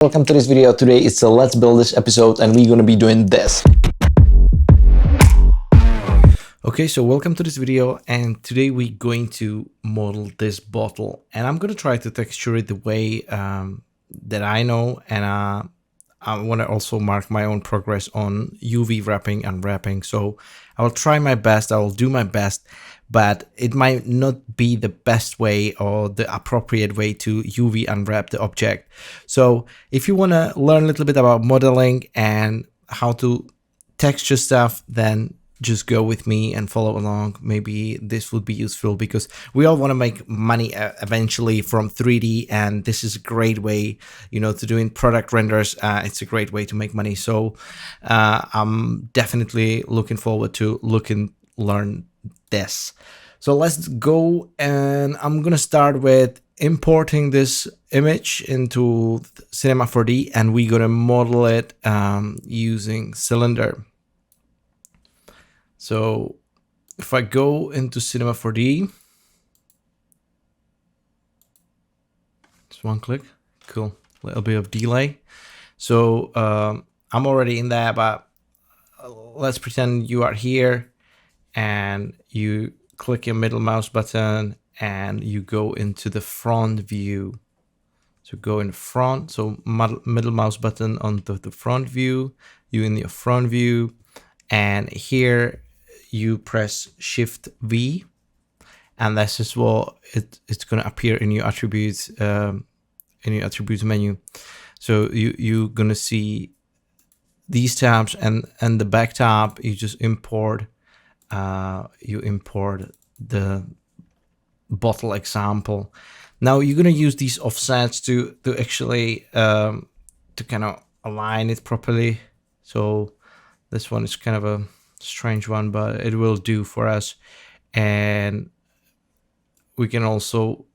Welcome to this video. Today it's a let's build this episode and we're going to be doing this. Okay, so welcome to this video, and today we're going to model this bottle, and I'm going to try to texture it the way that I know, and I want to also mark my own progress on UV wrapping and wrapping. So I will try my best, I will do my best, but it might not be the best way or the appropriate way to UV unwrap the object. So if you want to learn a little bit about modeling and how to texture stuff, then just go with me and follow along. Maybe this would be useful because we all want to make money eventually from 3D, and this is a great way, to doing product renders. It's a great way to make money. So I'm definitely looking forward to learn this. So let's go, and I'm gonna start with importing this image into Cinema 4D, and we're gonna model it using cylinder. So if I go into Cinema 4D, just one click, cool, a little bit of delay. So I'm already in there, but let's pretend you are here and you click your middle mouse button and you go into the front view. So go in the front, so middle mouse button onto the front view, you in your front view, and here you press Shift V, and this is what it's going to appear in your attributes menu. So you're going to see these tabs, and the back tab you just import. You import the bottle example. Now you're going to use these offsets to actually to kind of align it properly. So this one is kind of a strange one, but it will do for us. And we can also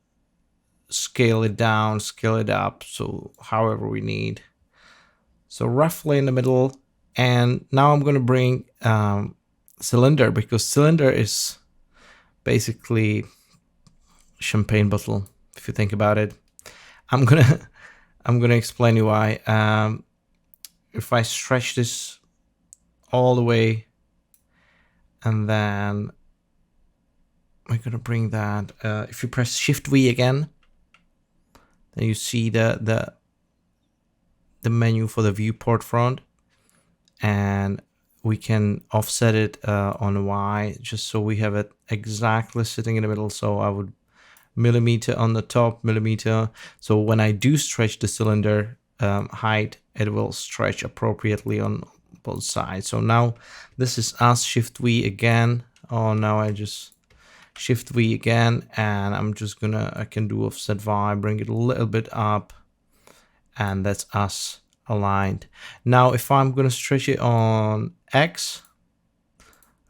scale it down, scale it up, so however we need. So roughly in the middle. And now I'm going to bring cylinder, because cylinder is basically champagne bottle, if you think about it. I'm gonna explain you why. If I stretch this all the way, and then I'm gonna bring that. If you press Shift V again, then you see the menu for the viewport front, and we can offset it on Y, just so we have it exactly sitting in the middle. So I would millimeter on the top, millimeter. So when I do stretch the cylinder height, it will stretch appropriately on both sides. So now this is us. Shift V again. Oh, now I just Shift V again, and I can do offset Y, bring it a little bit up, and that's us aligned. Now if I'm gonna stretch it on X,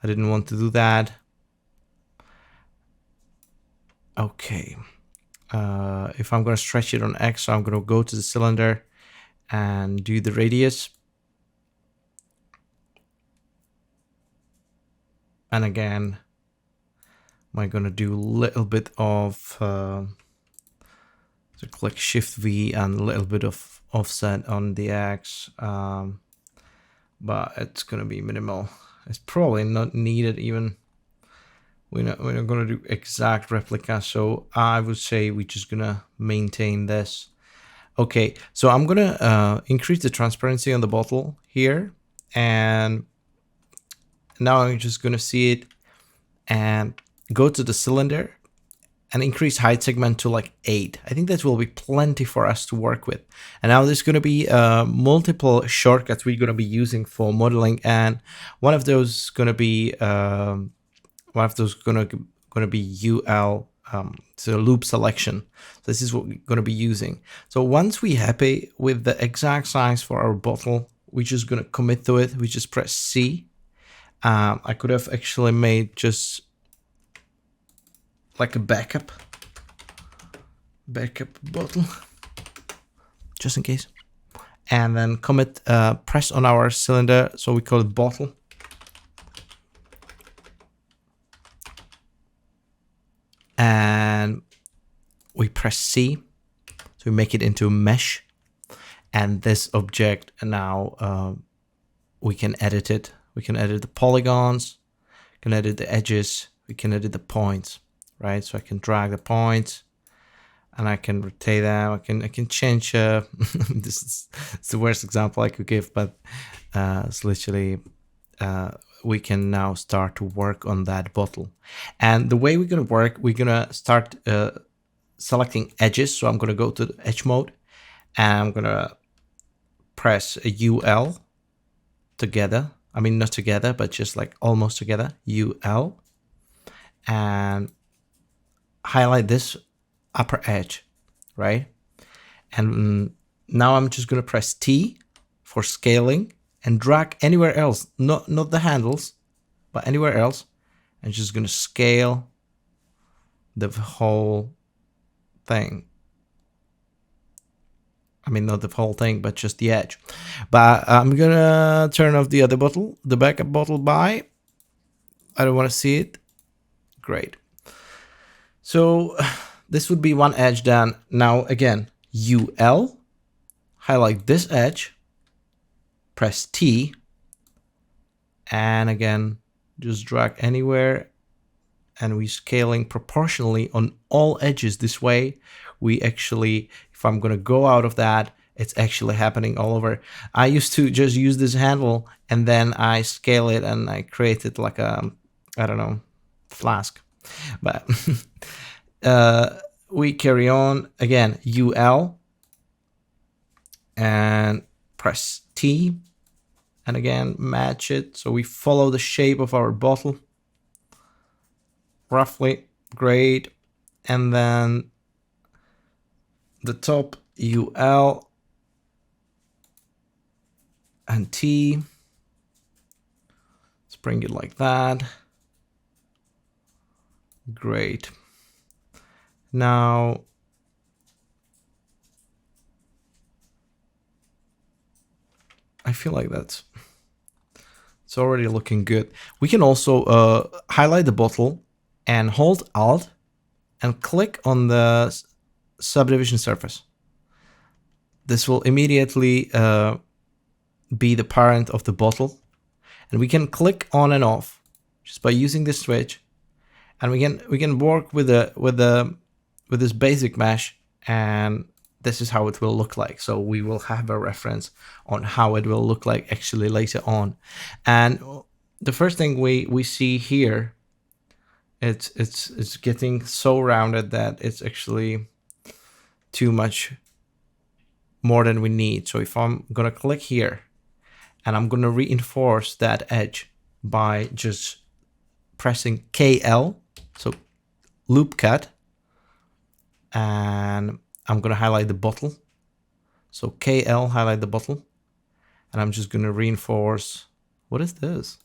I didn't want to do that. Okay, if I'm gonna stretch it on X, so I'm gonna go to the cylinder and do the radius, and again I'm gonna do a little bit of so click Shift V and a little bit of offset on the X, but it's gonna be minimal. It's probably not needed even. We're not gonna do exact replica, so I would say we're just gonna maintain this. Okay, so I'm gonna increase the transparency on the bottle here, and now I'm just gonna see it and go to the cylinder and increase height segment to like 8. I think that will be plenty for us to work with. And now there's going to be multiple shortcuts we're going to be using for modeling, and one of those is going to be UL, so loop selection. So this is what we're going to be using. So once we're happy with the exact size for our bottle, we're just going to commit to it. We just press C. I could have actually made just like a backup bottle, just in case, and then commit, press on our cylinder, so we call it bottle, and we press C, so we make it into mesh, And this object now, we can edit it. We can edit the polygons, we can edit the edges, we can edit the points, right? So I can drag the points and I can rotate them. I can change. This is it's the worst example I could give, but it's literally we can now start to work on that bottle. And the way we're gonna work, we're gonna start selecting edges. So I'm gonna go to the edge mode, and I'm gonna press a UL together. I mean, not together, but just like almost together. UL, and highlight this upper edge, right? And now I'm just gonna press T for scaling and drag anywhere else, not the handles, but anywhere else. I'm just gonna scale the whole thing. I mean, not the whole thing, but just the edge. But I'm gonna turn off the other bottle, the backup bottle by. I don't want to see it. Great. So this would be one edge done. Now again, UL, highlight this edge, press T, and again, just drag anywhere, and we're scaling proportionally on all edges. This way, we actually, if I'm gonna go out of that, it's actually happening all over. I used to just use this handle and then I scale it and I create it like a, I don't know, flask. But we carry on again, UL, and press T, and again match it so we follow the shape of our bottle roughly. Great. And then the top, UL and T, let's bring it like that. Great. Now I feel like it's already looking good. We can also highlight the bottle and hold Alt and click on the subdivision surface. This will immediately be the parent of the bottle, and we can click on and off just by using this switch, and we can work with this basic mesh, and this is how it will look like. So we will have a reference on how it will look like actually later on. And the first thing we see here, it's getting so rounded that it's actually too much more than we need. So if I'm gonna click here and I'm gonna reinforce that edge by just pressing KL, so loop cut, and I'm gonna highlight the bottle. So KL, highlight the bottle, and I'm just gonna reinforce. What is this?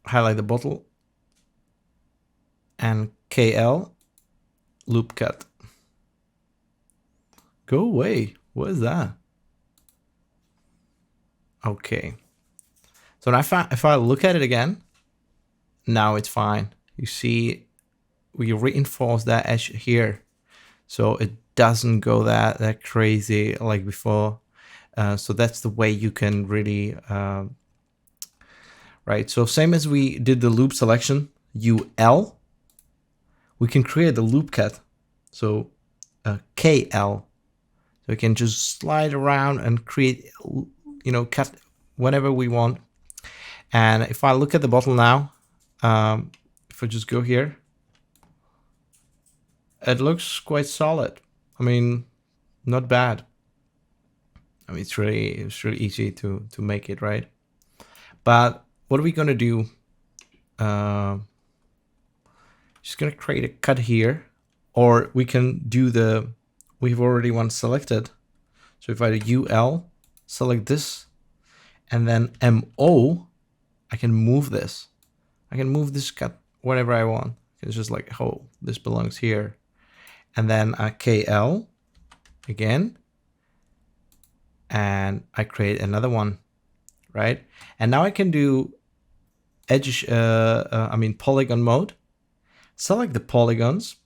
Highlight the bottle and KL, loop cut. Go away. What is that? Okay. So now if I look at it again, now it's fine. You see, we reinforce that edge here, so it doesn't go that crazy like before. So that's the way you can really, right? So same as we did the loop selection, UL, we can create the loop cut. So KL, so we can just slide around and create, cut whenever we want. And if I look at the bottle now, if I just go here, it looks quite solid. I mean, not bad. I mean, it's really easy to make it, right? But what are we gonna do? Just gonna create a cut here, or we can do we've already one selected. So if I do UL, select this, and then MO, I can move this. I can move this cut wherever I want. It's just like, oh, this belongs here. And then KL again, and I create another one, right? And now I can do edge, polygon mode. Select the polygons.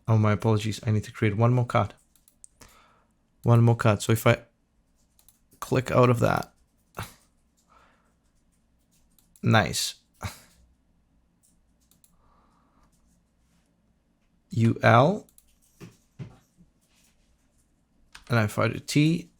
Oh, my apologies. I need to create one more cut. One more cut. So if I click out of that, nice. UL, and if I do T,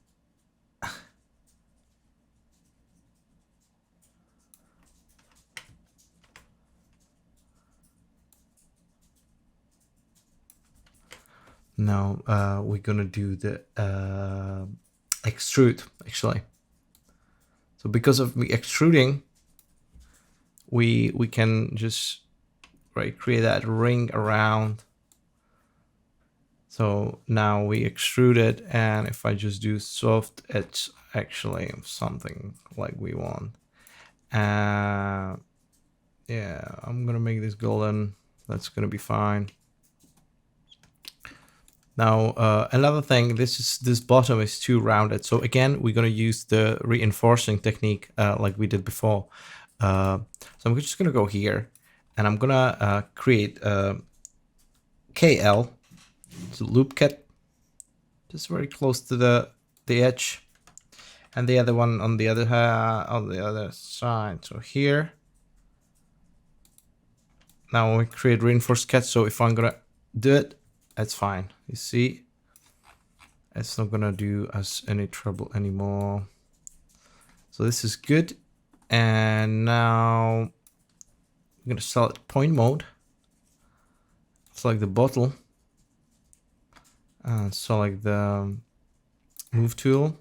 now we're gonna do the extrude actually. So because of me extruding, we can just create that ring around. So now we extrude it, and if I just do soft, it's actually something like we want. Yeah, I'm gonna make this golden. That's gonna be fine. Now another thing, this bottom is too rounded. So again, we're gonna use the reinforcing technique like we did before. So I'm just gonna go here, and I'm gonna create KL. So loop cut just very close to the edge, and the other one on the other side. So here, now we create reinforced cut. So if I'm gonna do it, that's fine. You see, it's not gonna do us any trouble anymore. So this is good. And now I'm gonna select point mode, select the bottle, and select the move tool,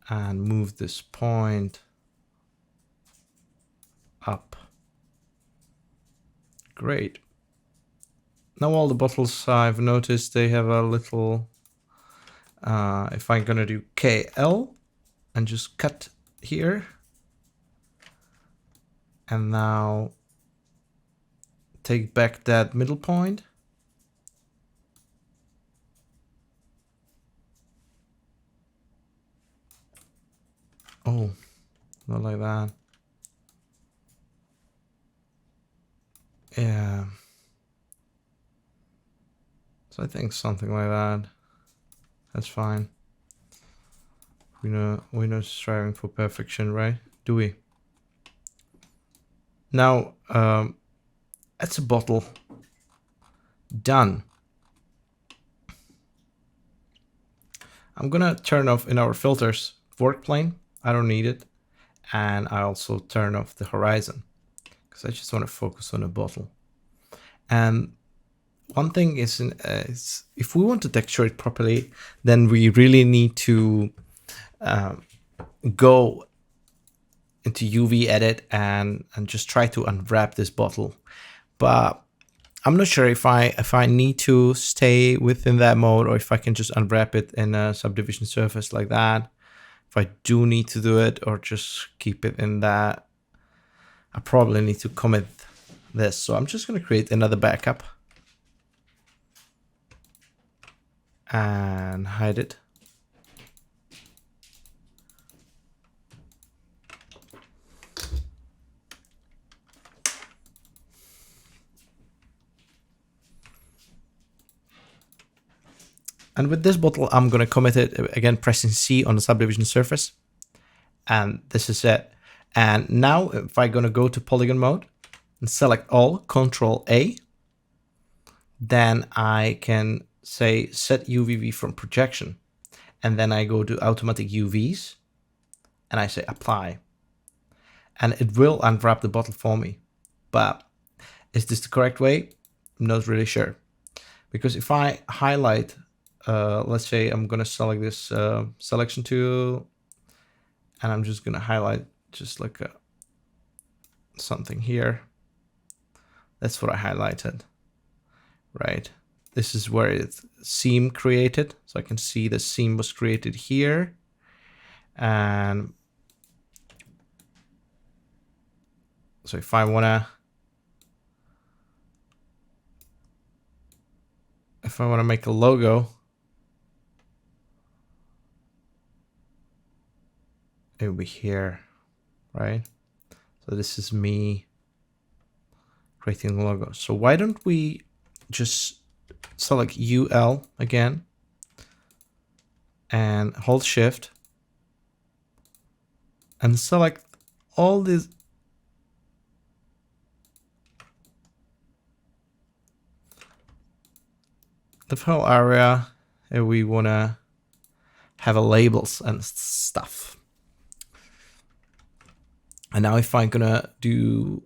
and move this point up. Great. Now all the bottles, I've noticed they have a little, if I'm gonna do KL and just cut here, and now take back that middle point. Oh, not like that. Yeah. So I think something like that. That's fine. We're not striving for perfection, right? Do we? Now, that's a bottle. Done. I'm gonna turn off in our filters work plane. I don't need it. And I also turn off the horizon because I just want to focus on a bottle. And one thing is, is if we want to texture it properly, then we really need to go into UV edit and just try to unwrap this bottle. But I'm not sure if I need to stay within that mode, or if I can just unwrap it in a subdivision surface like that. If I do need to do it, or just keep it in that. I probably need to commit this. So I'm just going to create another backup and hide it. And with this bottle, I'm going to commit it again, pressing C on the subdivision surface. And this is it. And now if I'm going to go to polygon mode and select all, Control A, then I can say set UVV from projection. And then I go to automatic UVs and I say apply. And it will unwrap the bottle for me. But is this the correct way? I'm not really sure. Because if I highlight, let's say I'm going to select this selection tool, and I'm just going to highlight just like something here. That's what I highlighted, right? This is where it's seam created. So I can see the seam was created here. And so if I want to make a logo, it will be here, right? So this is me creating the logo. So why don't we just select UL again and hold shift and select all these the whole area, and we want to have a labels and stuff. And now if I'm gonna do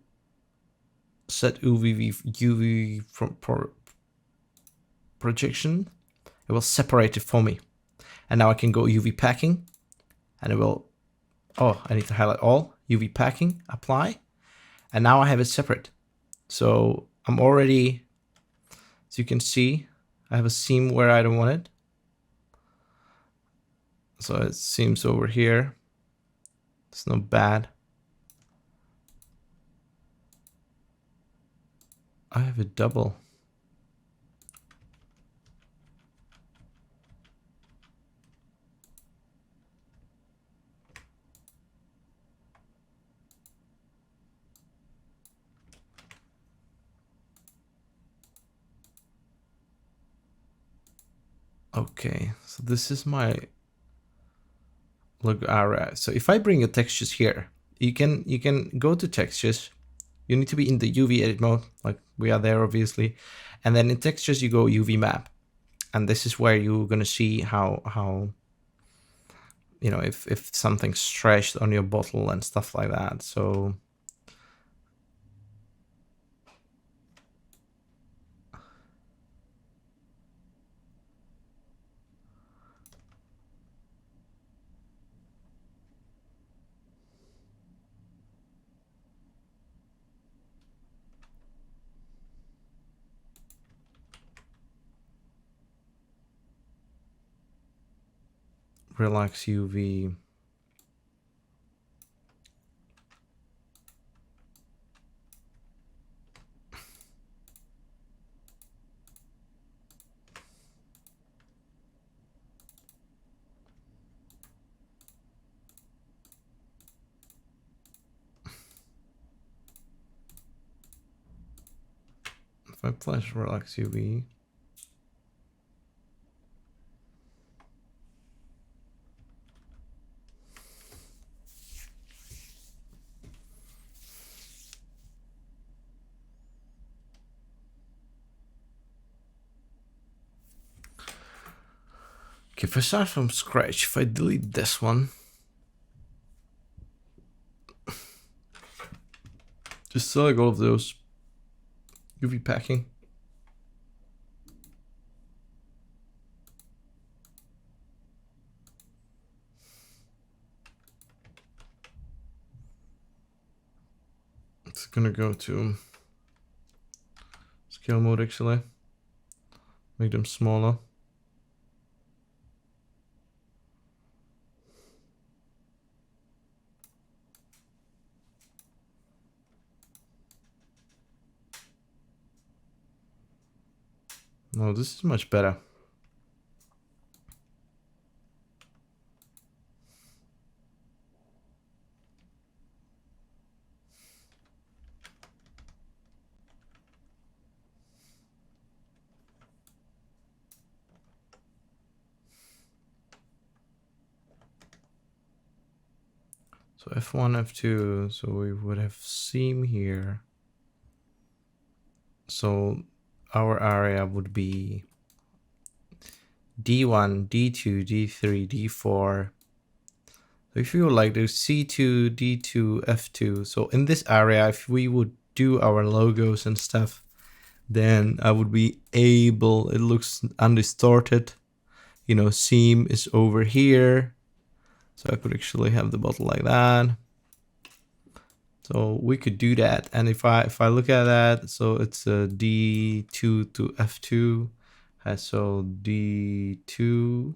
set UV from projection, it will separate it for me. And now I can go UV packing, and it will, oh, I need to highlight all, UV packing, apply, and now I have it separate. So I'm already, as you can see, I have a seam where I don't want it. So it seems over here. It's not bad. I have a double. Okay, so this is my logo area. So if I bring your textures here, you can go to textures. You need to be in the UV edit mode, like we are there obviously. And then in textures you go UV map. And this is where you're gonna see how you know, if something's stretched on your bottle and stuff like that. So relax UV. If I flash relax UV, okay, if I start from scratch, if I delete this one, just select all of those, UV packing. It's gonna go to scale mode actually, make them smaller. No, this is much better. So F1, F2, so we would have seam here. So our area would be D1, D2, D3, D4. So if you would like to C2, D2, F2. So in this area, if we would do our logos and stuff, then I would be able, it looks undistorted. You know, seam is over here. So I could actually have the bottle like that. So we could do that. And if I look at that, so it's a D2 to F2. So D2 to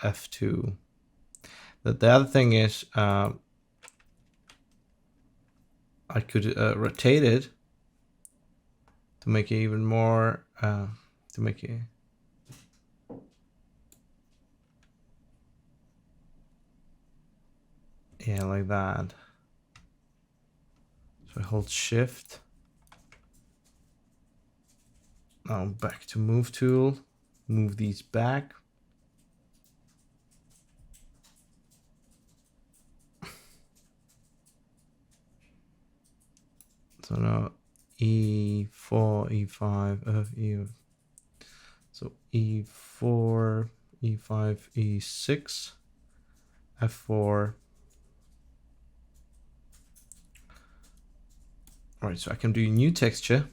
F2. The other thing is I could rotate it to make it even more, to make it, yeah, like that. So I hold shift. Now back to move tool, move these back. So now E4, E5, E. So E4, E5, E6, F4. All right, so I can do new texture.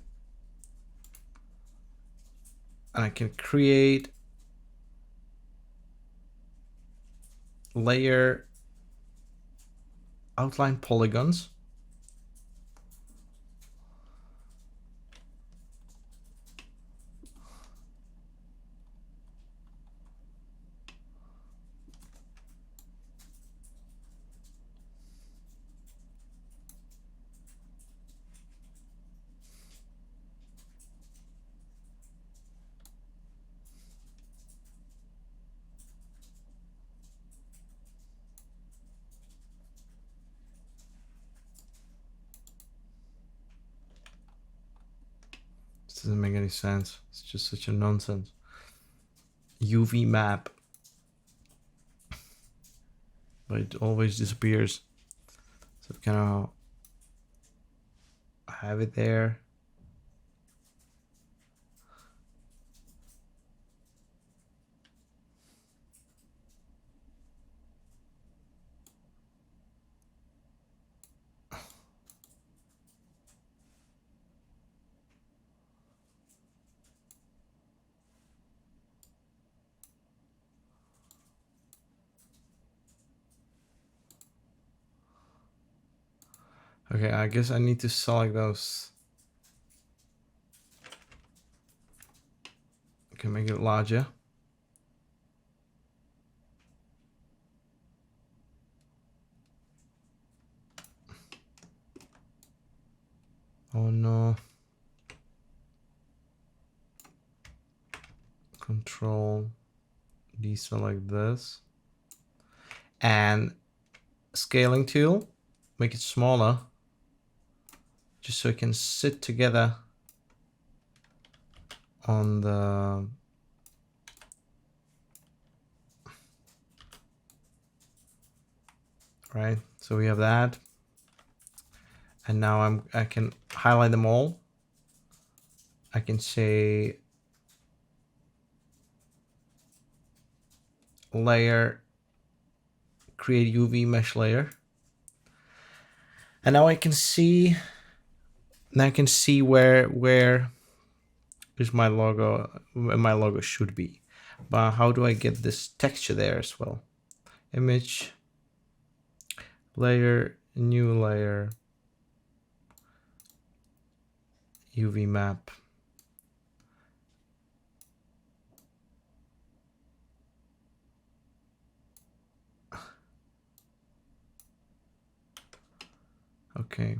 And I can create layer outline polygons. This doesn't make any sense. It's just such a nonsense. UV map. But it always disappears. So kind of have it there. Okay, I guess I need to select those. I can make it larger. Oh no. Control deselect this. And scaling tool, make it smaller. Just so it can sit together on the right. So we have that. And now I can highlight them all. I can say layer, create UV mesh layer. And now I can see where is my logo, where my logo should be. But how do I get this texture there as well? Image, layer, new layer, UV map. Okay.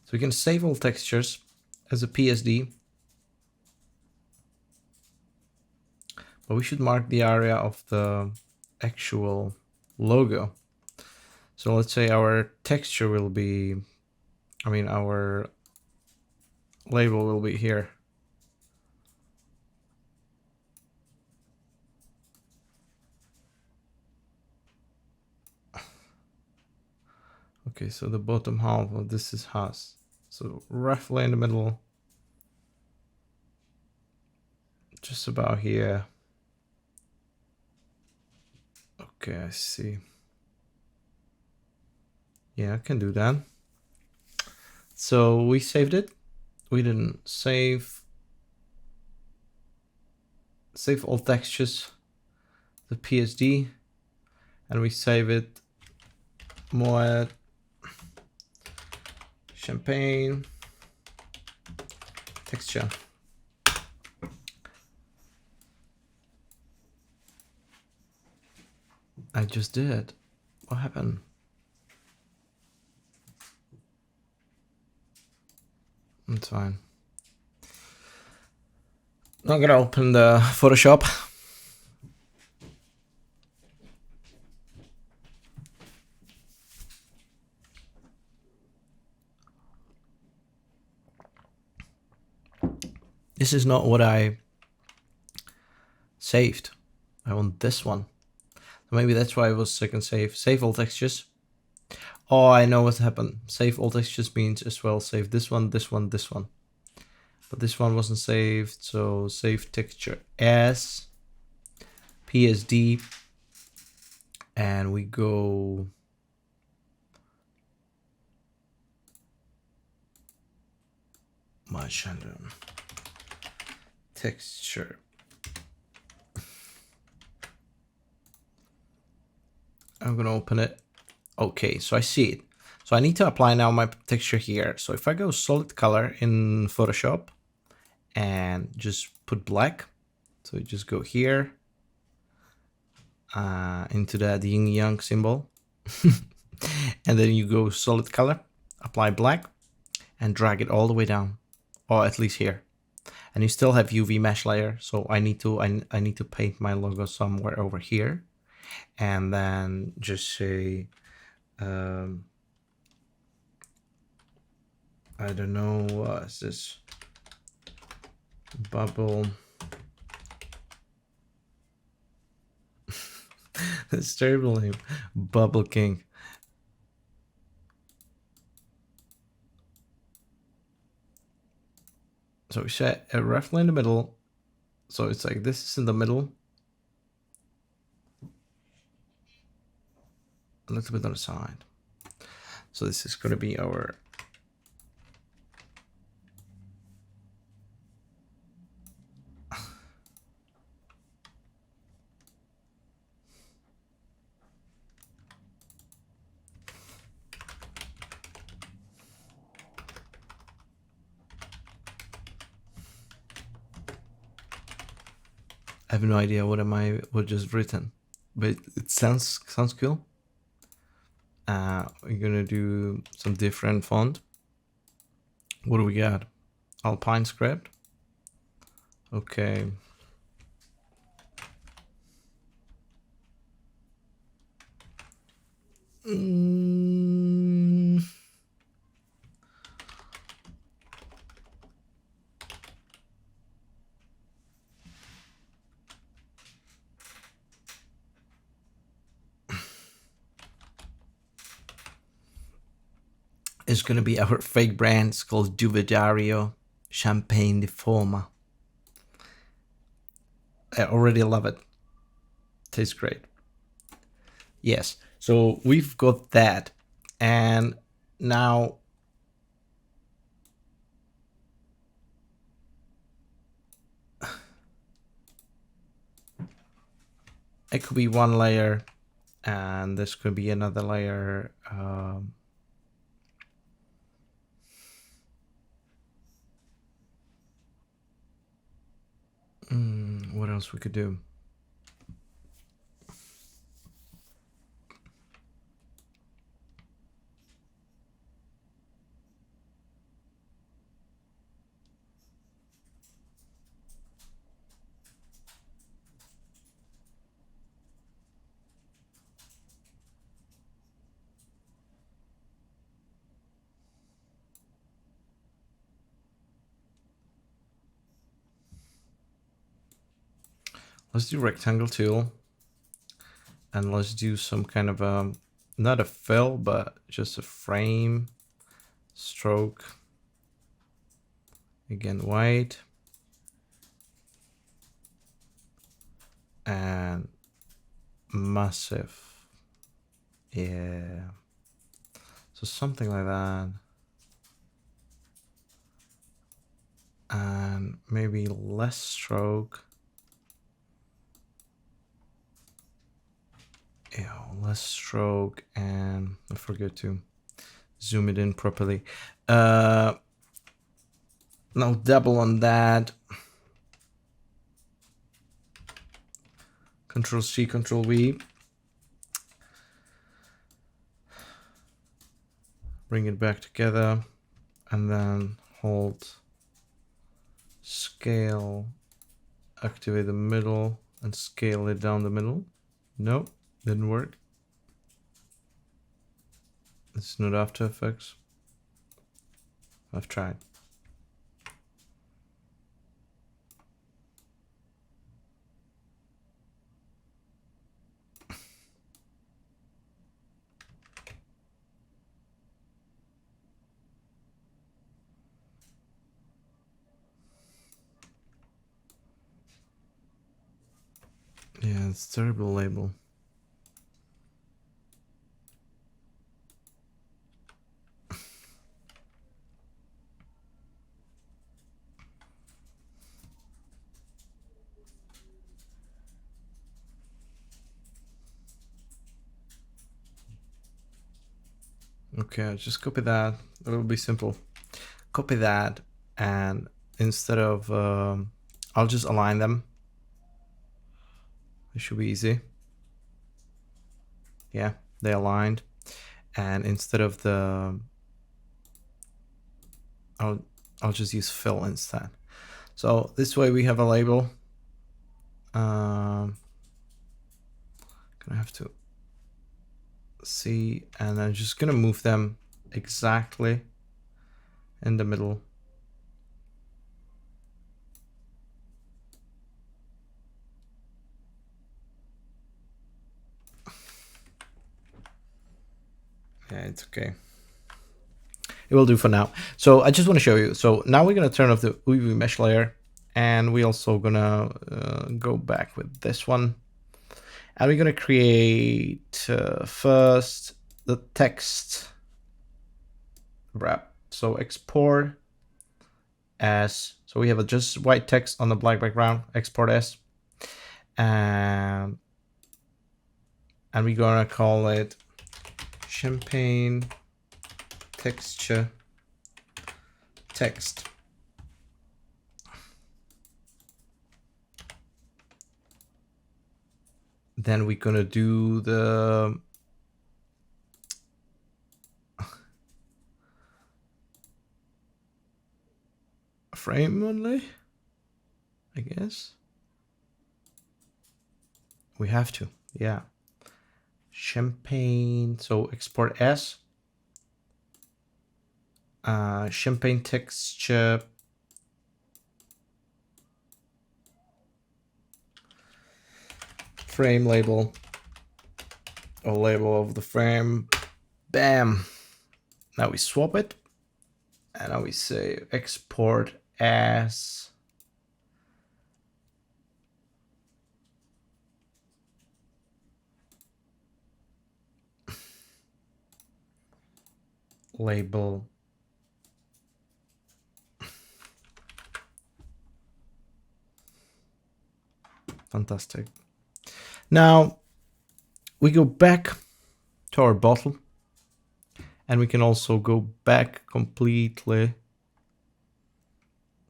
So we can save all textures as a PSD. But we should mark the area of the actual logo. So let's say our texture will be, our label will be here. Okay, so the bottom half of this is Haas. So roughly in the middle, just about here. Okay, I see. Yeah, I can do that. So we saved it. We didn't save all textures, the PSD, and we save it more champagne texture. I just did. What happened? It's fine. I'm gonna open the Photoshop. This is not what I saved. I want this one. Maybe that's why it was second save. Save all textures. Oh, I know what happened. Save all textures means as well save this one, this one, this one. But this one wasn't saved, so save texture as PSD. And we go magenta texture. I'm gonna open it. Okay, so I see it. So I need to apply now my texture here. So if I go solid color in Photoshop and just put black, so you just go here into that yin yang symbol, and then you go solid color, apply black, and drag it all the way down, or at least here. And you still have UV mesh layer, so I need to paint my logo somewhere over here, and then just say I don't know, what is this? Bubble. That's terrible name. Bubble King. So we set it roughly in the middle. So it's like this is in the middle. A little bit on the side. So this is going to be our I have no idea what just written, but it sounds cool. We're gonna do some different font. What do we got? Alpine script. Okay. It's gonna be our fake brand. It's called Duvedario Champagne de Forma. I already love it. Tastes great. Yes. So we've got that, and now it could be one layer, and this could be another layer. What else we could do? Let's do rectangle tool, and let's do some kind of not a fill, but just a frame stroke. Again, white and massive. Yeah. So something like that. And maybe less stroke. Yeah, less stroke, and I forget to zoom it in properly. Now double on that. Control C, Control V. Bring it back together, and then hold scale, activate the middle and scale it down the middle. No, didn't work. It's not After Effects. I've tried. Yeah, it's a terrible label. Okay, I'll just copy that. It will be simple. Copy that, and instead of, I'll just align them. It should be easy. Yeah, they aligned. And instead of the, I'll just use fill instead. So this way we have a label. Gonna have to see, and I'm just gonna move them exactly in the middle. Yeah, it's okay. It will do for now. So I just want to show you. So now we're going to turn off the UV mesh layer, and we're also going to go back with this one. And we're going to create first the text wrap. So export as, so we have a just white text on the black background, export as. And we're going to call it champagne texture text. Then we're gonna do the frame only, I guess. We have to, yeah. Champagne, so export as. Champagne texture frame label, or label of the frame. Bam. Now we swap it, and now we say export as label fantastic. Now we go back to our bottle, and we can also go back completely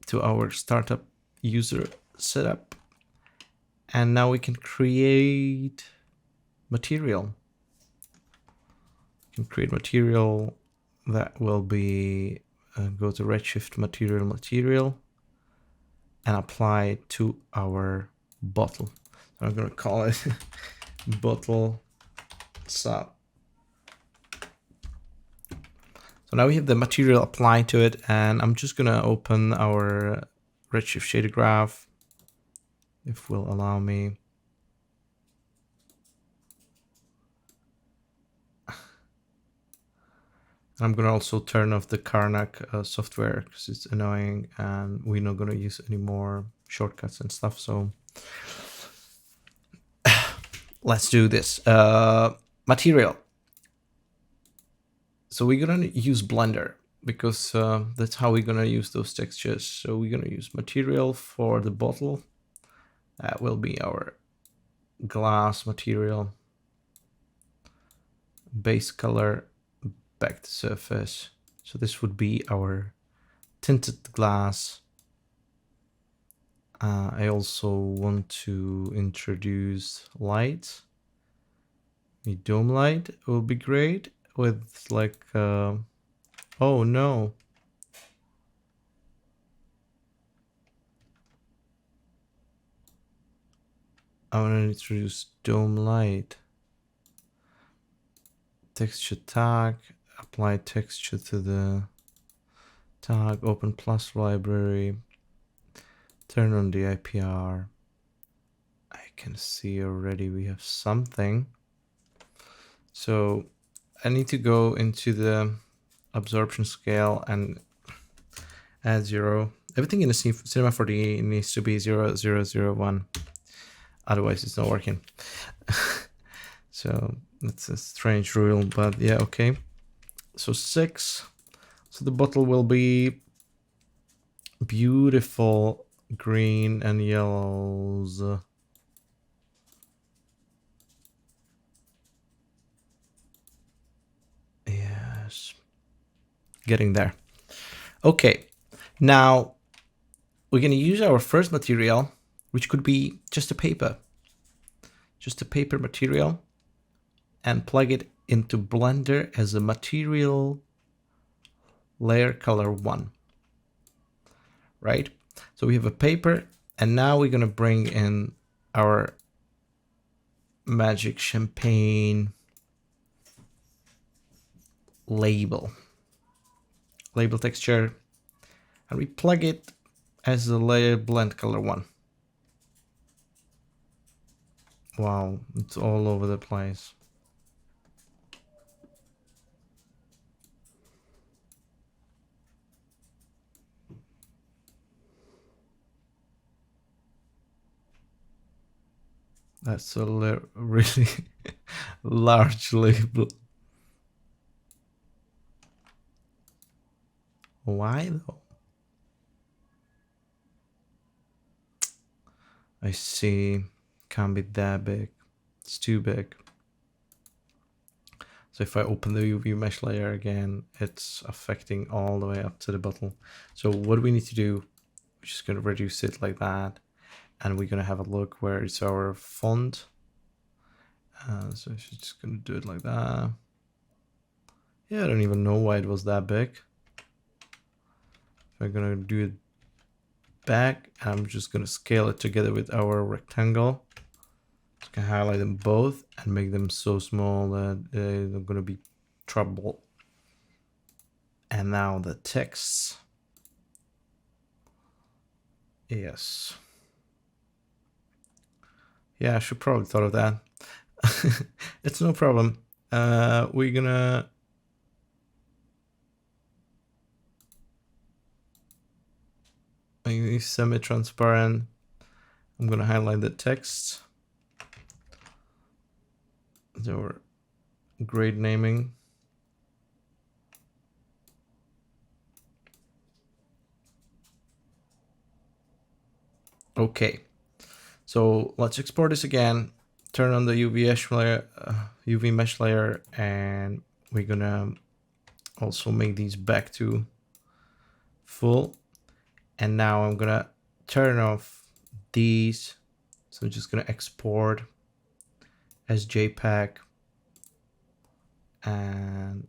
to our startup user setup, and now we can create material. We can create material that will be go to Redshift material and apply it to our bottle. So I'm going to call it bottle sub. So now we have the material applied to it, and I'm just going to open our Redshift shader graph, if will allow me. I'm going to also turn off the Karnak software because it's annoying, and we're not going to use any more shortcuts and stuff. So let's do this. Material. So we're going to use Blender because that's how we're going to use those textures. So we're going to use material for the bottle. That will be our glass material. Base color, back to surface. So this would be our tinted glass. I also want to introduce light. The dome light will be great with like, oh no. I want to introduce dome light. Texture tag, apply texture to the tag, open plus library, turn on the IPR. I can see already we have something. So I need to go into the absorption scale and add 0. Everything in the Cinema 4D needs to be 0, 0, 0, 1. Otherwise it's not working. So that's a strange rule, but yeah, okay. So 6. So the bottle will be beautiful green and yellows. Yes. Getting there. Okay. Now we're going to use our first material, which could be just a paper. Just a paper material, and plug it into Blender as a material layer color 1. Right? So we have a paper, and now we're going to bring in our magic champagne label texture, and we plug it as a layer blend color 1. Wow, it's all over the place. That's a really large label. Why though? I see. Can't be that big. It's too big. So if I open the UV mesh layer again, it's affecting all the way up to the bottle. So what we need to do, we're just going to reduce it like that. And we're going to have a look where it's our font. So she's just going to do it like that. Yeah, I don't even know why it was that big. If I'm going to do it back, I'm just going to scale it together with our rectangle. So I can highlight them both and make them so small that they're going to be trouble. And now the text. Yes. Yeah, I should probably thought of that. It's no problem. We're gonna make these semi-transparent. I'm gonna highlight the text. Our grade naming. Okay, so let's export this again. Turn on the UV mesh layer, and we're gonna also make these back to full. And now I'm gonna turn off these. So I'm just gonna export as JPEG and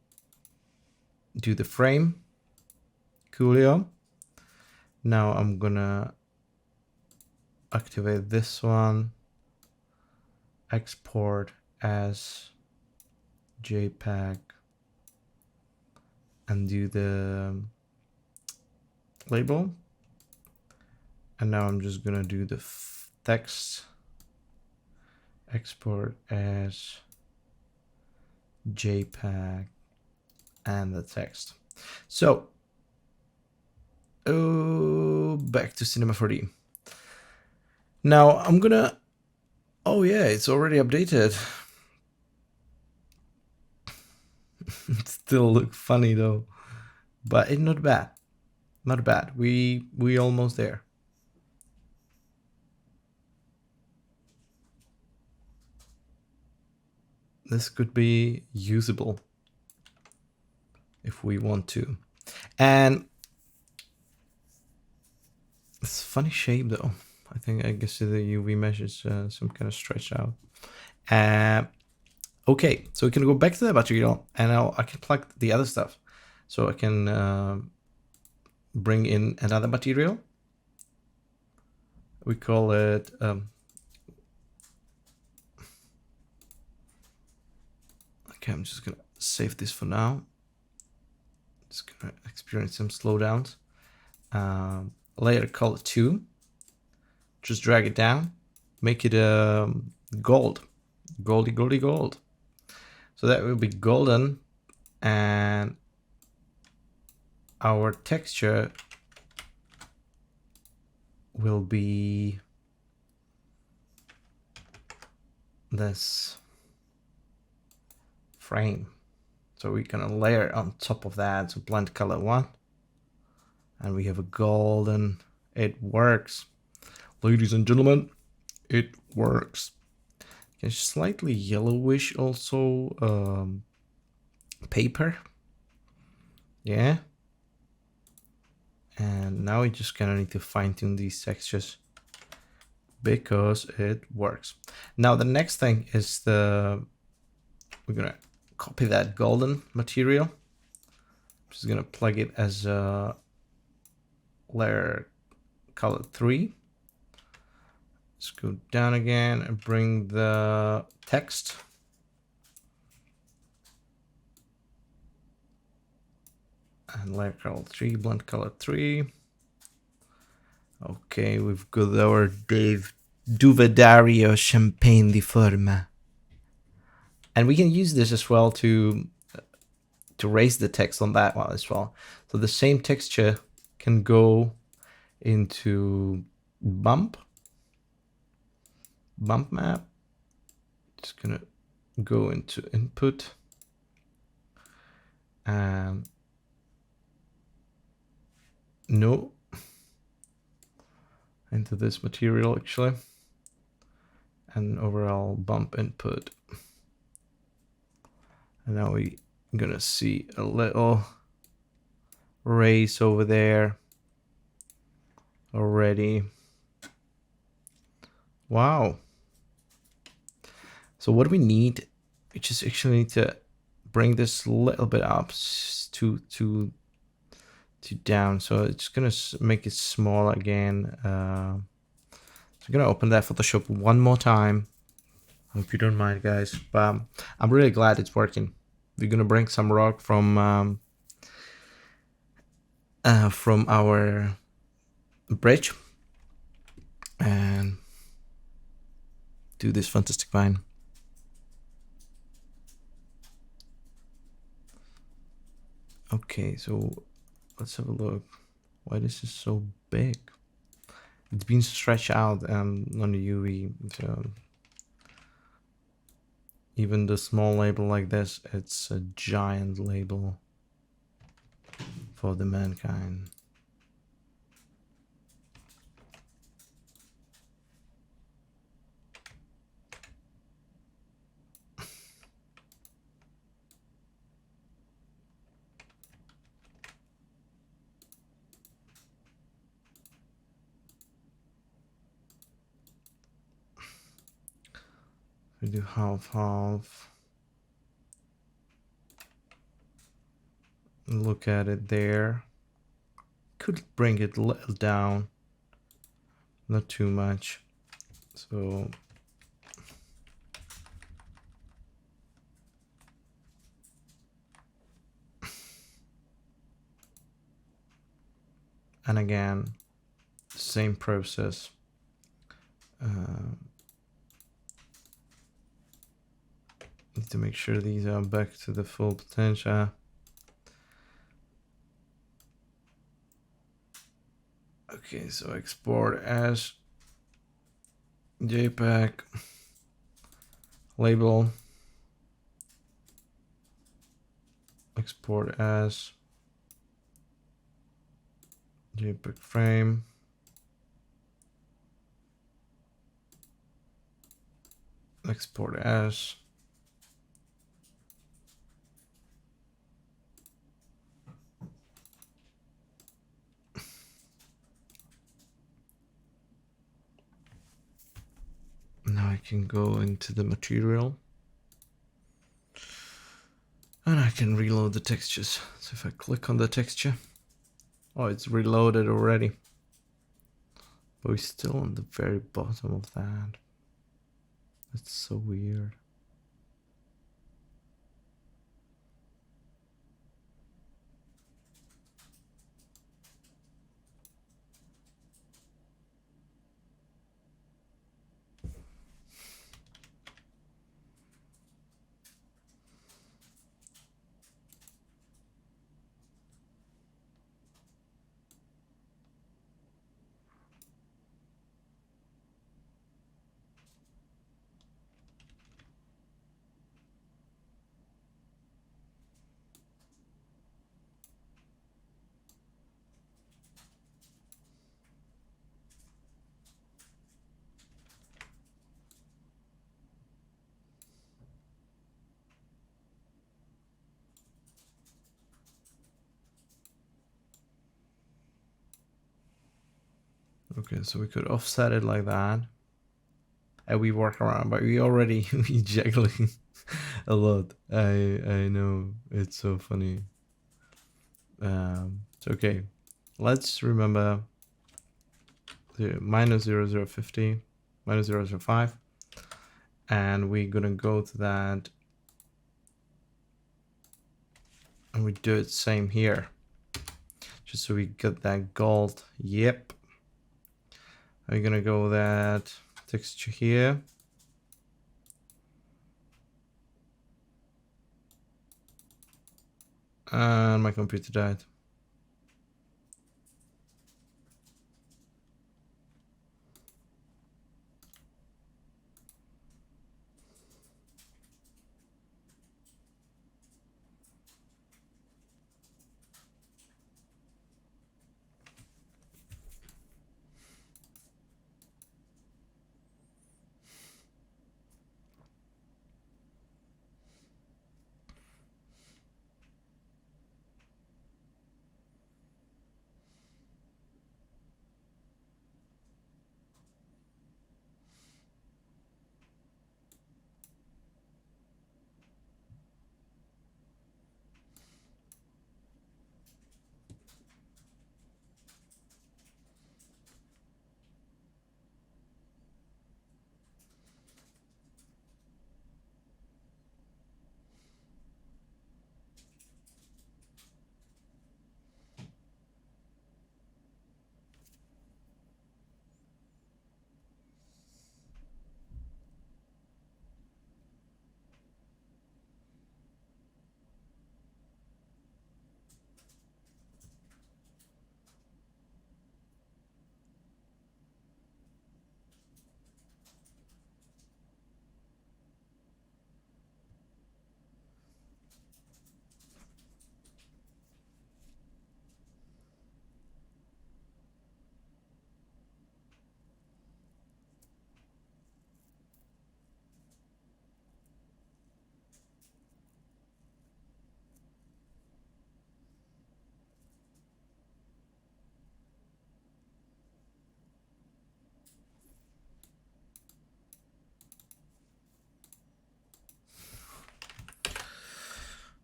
do the frame. Coolio. Now I'm gonna activate this one, export as JPEG, and do the label. And now I'm just gonna do the text, export as JPEG, and the text. So back to Cinema 4D. Now I'm gonna, oh yeah, it's already updated. It still look funny though, but it's not bad. Not bad. We almost there. This could be usable if we want to. And it's a funny shape though. I guess the UV mesh is some kind of stretched out. Okay, so we can go back to the material, and now I can plug the other stuff. So I can bring in another material. We call it Okay, I'm just gonna save this for now. Just gonna experience some slowdowns. Layer color 2. Just drag it down. Make it gold. Goldy, goldy, gold. So that will be golden. And our texture will be this frame. So we're gonna layer on top of that. So blend color 1. And we have a golden. It works. Ladies and gentlemen, it works. Okay, slightly yellowish also. Paper. Yeah. And now we just kind of need to fine tune these textures because it works. Now the next thing is we're gonna copy that golden material. I'm just gonna plug it as a layer color 3. Let's go down again and bring the text. And layer color 3, blend color 3. Okay, we've got our Dave Duvedario Champagne di Forma. And we can use this as well to raise the text on that one as well. So the same texture can go into bump map. Just gonna go into input and no, into this material actually, and overall bump input. And now we're gonna see a little raise over there already. Wow. So what do we need? We just actually need to bring this a little bit up to down. So it's gonna make it small again. So I'm gonna open that Photoshop one more time. Hope you don't mind, guys. But I'm really glad it's working. We're gonna bring some rock from our bridge and do this fantastic vine. Okay, so let's have a look. Why this is so big? It's been stretched out on the UV. So even the small label like this, it's a giant label for the mankind. We do half. Look at it there. Could bring it a little down, not too much. So and again, same process. Need to make sure these are back to the full potential. Okay, so export as JPEG, label, export as JPEG frame, export as now I can go into the material and I can reload the textures. So if I click on the texture, oh, it's reloaded already, but we're still on the very bottom of that. That's so weird. Okay, so we could offset it like that. And we work around, but we already we juggling a lot. I know, it's so funny. It's okay. Let's remember the minus 0050, minus 005, and we're gonna go to that, and we do it same here, just so we get that gold. Yep. We're gonna go with that texture here. And my computer died.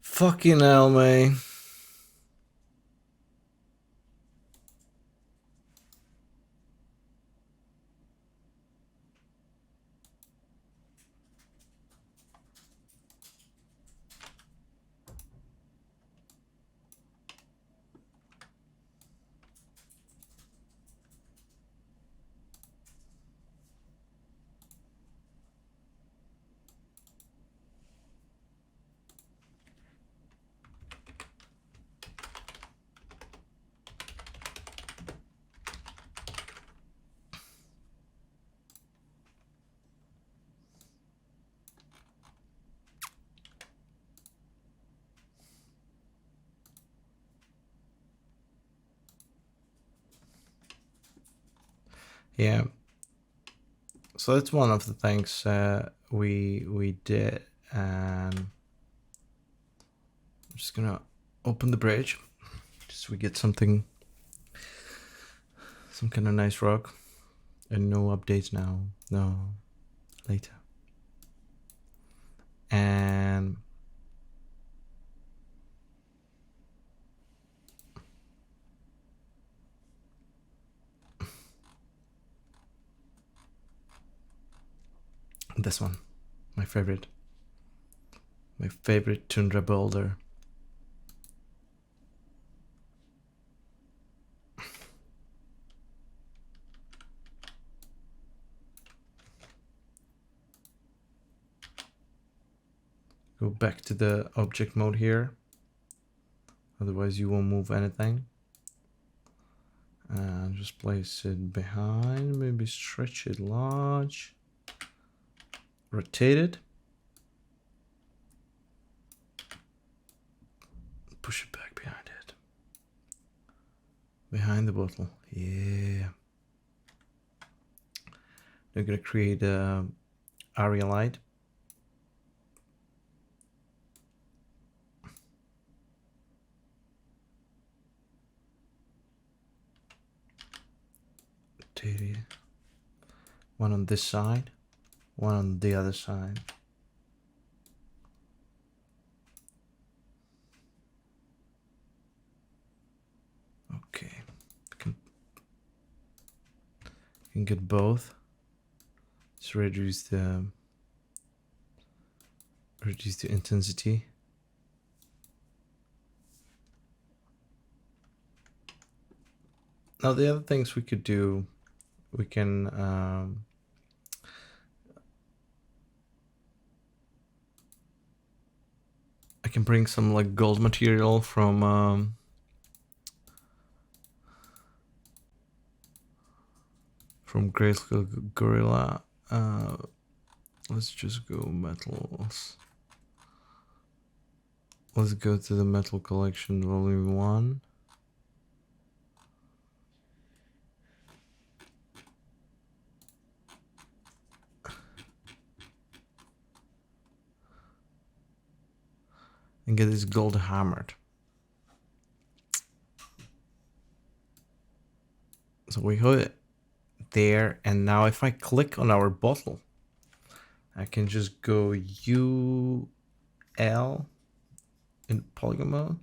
Fucking hell, man. Yeah. So that's one of the things we did, and I'm just gonna open the bridge, just so we get something, some kind of nice rock, and no updates now. No, later. And this one, my favorite tundra boulder. Go back to the object mode here, otherwise you won't move anything. And just place it behind, maybe stretch it large, rotate it, push it back behind it, behind the bottle. Yeah. They're gonna create a area light. rotate it. One on this side, one on the other side. Okay, can get both. Just reduce the intensity. Now the other things we could do, we can I can bring some like gold material from Grayscale Gorilla. Let's just go metals. Let's go to the metal collection volume 1. And get this gold hammered. So we hold it there, and now if I click on our bottle, I can just go UL in polygon mode.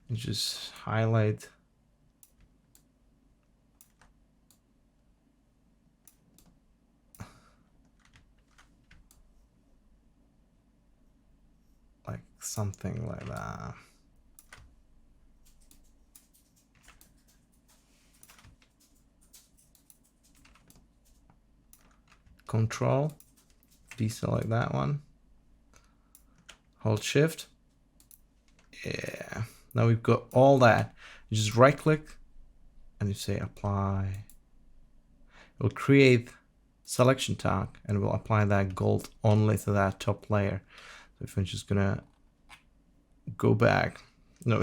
And just highlight like something like that. Control, deselect that one. Hold shift. Yeah. Now we've got all that. You just right click and you say apply. It will create selection tag and we'll apply that gold only to that top layer. So if I'm just gonna go back, no,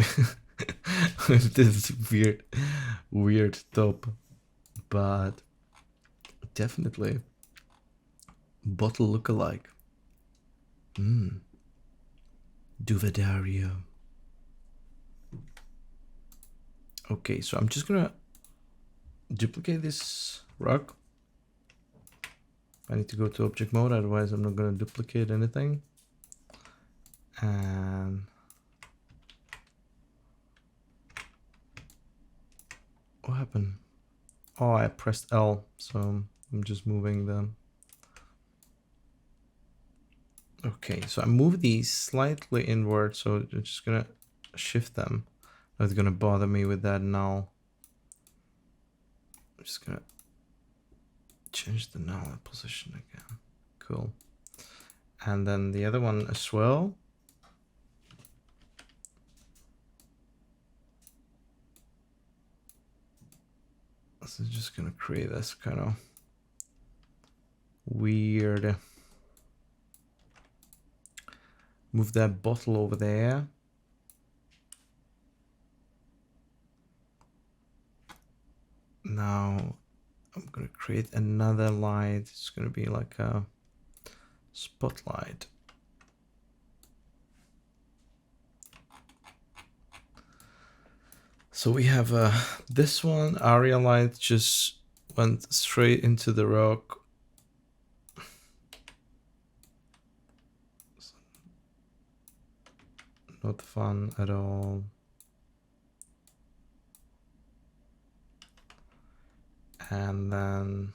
this is weird top, but definitely bottle lookalike. Duvedario. Okay, so I'm just gonna duplicate this rug. I need to go to object mode, otherwise I'm not gonna duplicate anything. And what happened? Oh, I pressed L, so I'm just moving them. Okay, so I move these slightly inward, so I'm just gonna shift them. Not gonna bother me with that now. I'm just gonna change the null position again. Cool. And then the other one as well. So just gonna create this kind of weird. Move that bottle over there. Now I'm gonna create another light. It's gonna be like a spotlight. So we have this one, area light just went straight into the rock. Not fun at all. And then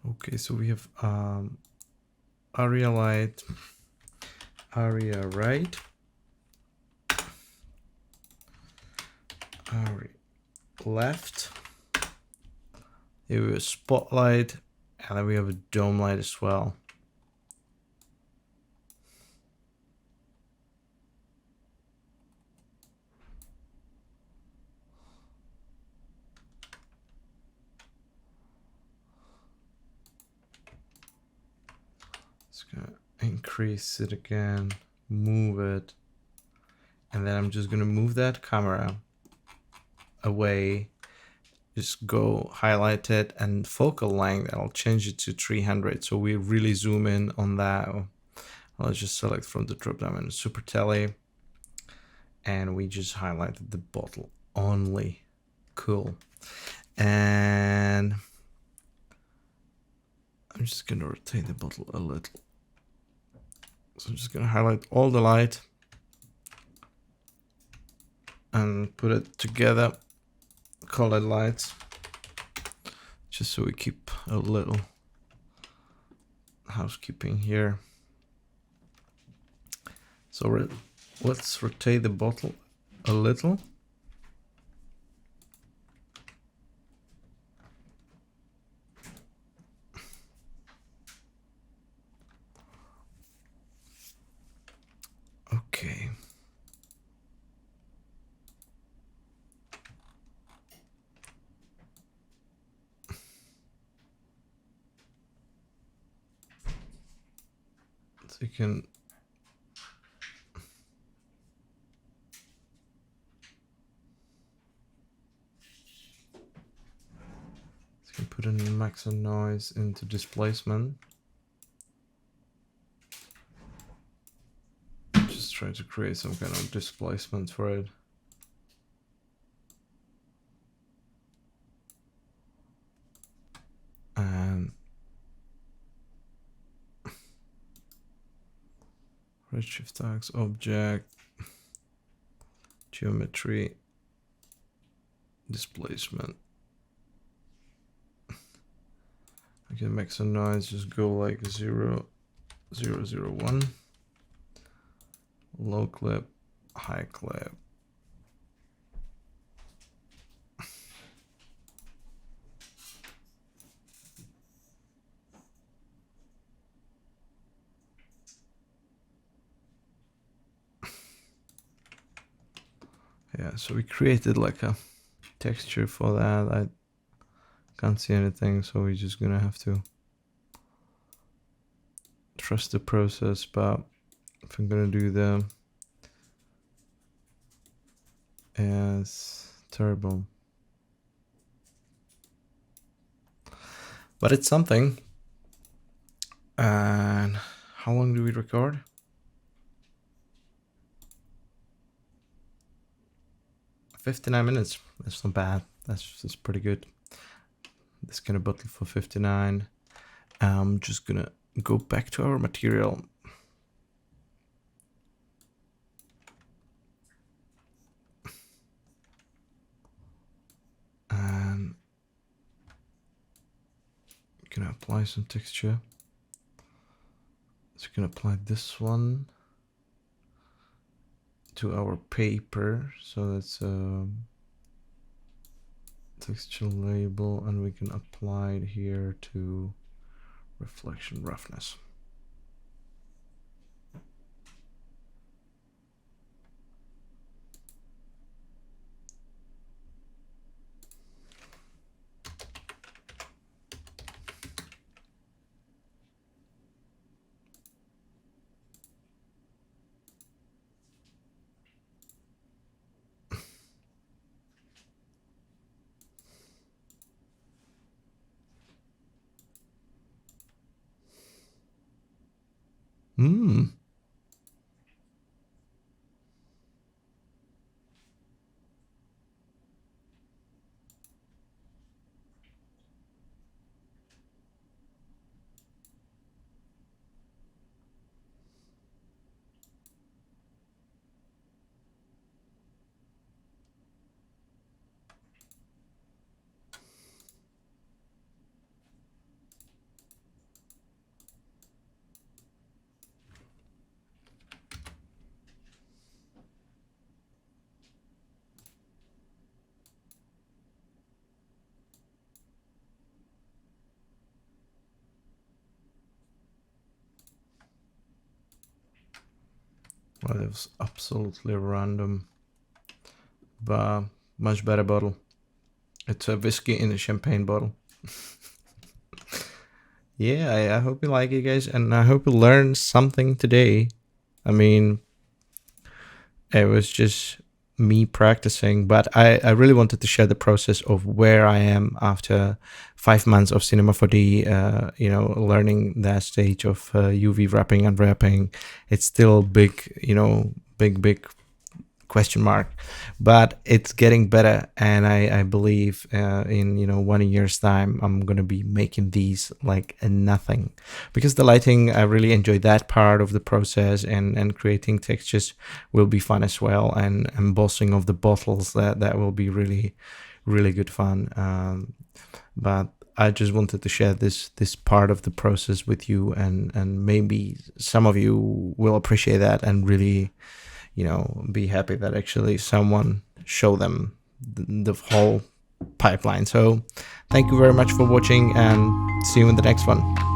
okay, so we have area light, area right, area left. Here we have spotlight And then we have a dome light as well. Just gonna increase it again, move it, and then I'm just gonna move that camera away. Just go highlight it, and focal length, I'll change it to 300 so we really zoom in on that. I'll just select from the drop down menu Super Tele, and we just highlighted the bottle only. Cool. And I'm just gonna rotate the bottle a little. So I'm just gonna highlight all the light and put it together, colored lights, just so we keep a little housekeeping here. So let's rotate the bottle a little. Okay. So you can put in max and noise into displacement. Just try to create some kind of displacement for it. And Redshift tags, object, geometry, displacement. I can make some noise, just go like 0, 0, 0, 1. Low clip, high clip. Yeah, so we created like a texture for that. I can't see anything, so we're just gonna have to trust the process. But if I'm gonna do the as terrible, but it's something. And how long do we record? 59 minutes. That's not bad. That's pretty good. This kind of bottle for 59. I'm just gonna go back to our material. And gonna apply some texture. So gonna apply this one to our paper. So that's a texture label, and we can apply it here to reflection roughness. Hmm. Well, it was absolutely random, but much better bottle. It's a whiskey in a champagne bottle. Yeah, I hope you like it, guys, and I hope you learned something today. I mean, it was just me practicing, but I really wanted to share the process of where I am after 5 months of Cinema 4D, learning that stage of UV wrapping, unwrapping. It's still big, big question mark, but it's getting better, and I believe in 1 year's time I'm gonna be making these like a nothing, because the lighting, I really enjoy that part of the process, and creating textures will be fun as well, and embossing of the bottles, that will be really good fun. But I just wanted to share this part of the process with you, and maybe some of you will appreciate that and really be happy that actually someone show them the whole pipeline. So thank you very much for watching, and see you in the next one.